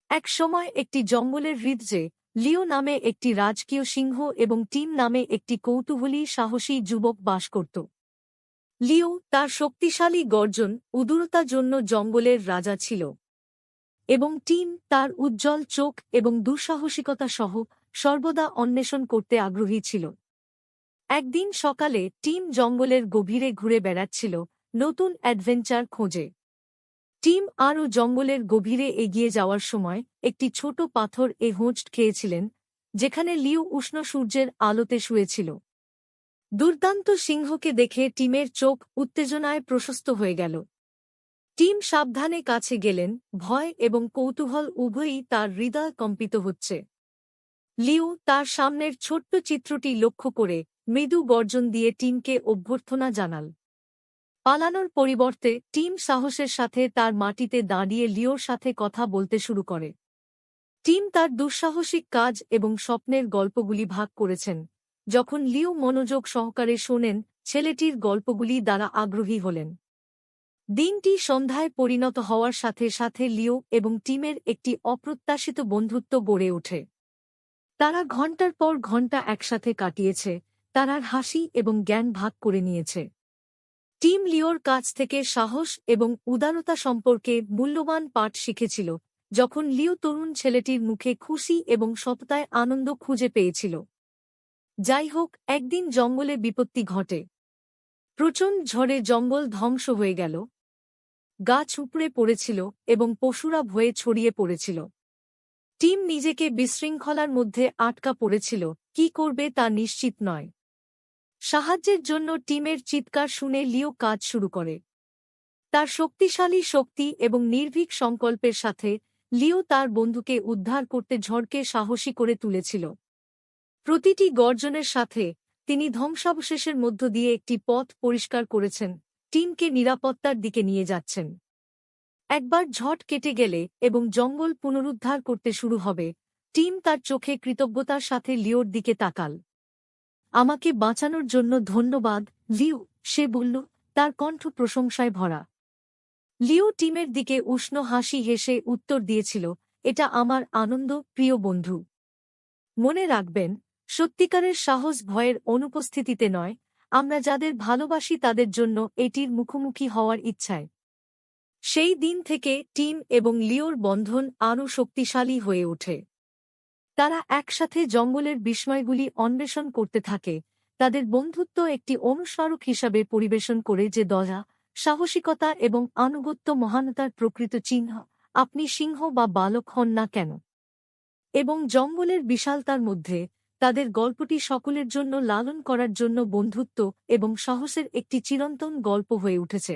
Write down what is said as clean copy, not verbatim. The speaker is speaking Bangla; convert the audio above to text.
এক সময় একটি জঙ্গলের হৃদয়ে লিও নামে একটি রাজকীয় সিংহ এবং টিম নামে একটি কৌতূহলী সাহসী যুবক বাস করত। লিও তার শক্তিশালী গর্জন উদুরতার জন্য জঙ্গলের রাজা ছিল, এবং টিম তার উজ্জ্বল চোখ এবং দুঃসাহসিকতা সহ সর্বদা অন্বেষণ করতে আগ্রহী ছিল। একদিন সকালে টিম জঙ্গলের গভীরে ঘুরে বেড়াচ্ছিল, নতুন অ্যাডভেঞ্চার খোঁজে। টিম আরও জঙ্গলের গভীরে এগিয়ে যাওয়ার সময় একটি ছোট পাথর হোঁচট খেয়েছিলেন, যেখানে লিও উষ্ণ সূর্যের আলোতে শুয়েছিল। দুর্দান্ত সিংহকে দেখে টিমের চোখ উত্তেজনায় প্রশস্ত হয়ে গেল। টিম সাবধানে কাছে গেলেন, ভয় এবং কৌতূহল উভয়ই তার হৃদয় কম্পিত হচ্ছে। লিও তার সামনের ছোট্ট চিত্রটি লক্ষ্য করে মৃদু গর্জন দিয়ে টিমকে অভ্যর্থনা জানাল। পালানোর পরিবর্তে টিম সাহসের সাথে তার মাটিতে দাঁড়িয়ে লিওর সাথে কথা বলতে শুরু করে। টিম তার দুঃসাহসিক কাজ এবং স্বপ্নের গল্পগুলি ভাগ করেছেন। যখন লিও মনোযোগ সহকারে শোনেন, ছেলেটির গল্পগুলি দ্বারা আগ্রহী হলেন। দিনটি সন্ধ্যায় পরিণত হওয়ার সাথে সাথে লিও এবং টিমের একটি অপ্রত্যাশিত বন্ধুত্ব গড়ে ওঠে। তারা ঘণ্টার পর ঘণ্টা একসাথে কাটিয়েছে, তারার হাসি এবং জ্ঞান ভাগ করে নিয়েছে। টিম লিওর কাছ থেকে সাহস এবং উদারতা সম্পর্কে মূল্যবান পাঠ শিখেছিল, যখন লিও তরুণ ছেলেটির মুখে খুশি এবং সততায় আনন্দ খুঁজে পেয়েছিল। যাই হোক, একদিন জঙ্গলে বিপত্তি ঘটে। প্রচণ্ড ঝড়ে জঙ্গল ধ্বংস হয়ে গেল। গাছ উপড়ে পড়েছিল এবং পশুরা ভয়ে ছড়িয়ে পড়েছিল। টিম নিজেকে বিশৃঙ্খলার মধ্যে আটকা পড়েছিল, কি করবে তা নিশ্চিত নয়। সাহায্যের জন্য টিমের চিৎকার শুনে লিও কাজ শুরু করে। তার শক্তিশালী শক্তি এবং নির্ভীক সংকল্পের সাথে লিও তার বন্ধুকে উদ্ধার করতে ঝড়কে সাহসী করে তুলেছিল। প্রতিটি গর্জনের সাথে তিনি ধ্বংসাবশেষের মধ্য দিয়ে একটি পথ পরিষ্কার করেছেন, টিমকে নিরাপত্তার দিকে নিয়ে যাচ্ছেন। একবার ঝড় কেটে গেলে এবং জঙ্গল পুনরুদ্ধার করতে শুরু হবে, টিম তার চোখে কৃতজ্ঞতার সাথে লিওর দিকে তাকাল। আমাকে বাঁচানোর জন্য ধন্যবাদ, লিও, সে বলল, তার কণ্ঠ প্রশংসায় ভরা। লিও টিমের দিকে উষ্ণ হাসি হেসে উত্তর দিয়েছিল, এটা আমার আনন্দ, প্রিয় বন্ধু। মনে রাখবেন, সত্যিকারের সাহস ভয়ের অনুপস্থিতিতে নয়, আমরা যাদের ভালোবাসি তাদের জন্য এটির মুখোমুখি হওয়ার ইচ্ছায়। সেই দিন থেকে টিম এবং লিওর বন্ধন আরও শক্তিশালী হয়ে ওঠে। তারা একসাথে জঙ্গলের বিস্ময়গুলি অন্বেষণ করতে থাকে, তাদের বন্ধুত্ব একটি অনুস্মারক হিসাবে পরিবেশন করে যে দয়া, সাহসিকতা এবং আনুগত্য মহানতার প্রকৃত চিহ্ন, আপনি সিংহ বা বালক হন না কেন। এবং জঙ্গলের বিশালতার মধ্যে তাদের গল্পটি সকলের জন্য লালন করার জন্য বন্ধুত্ব এবং সাহসের একটি চিরন্তন গল্প হয়ে উঠেছে।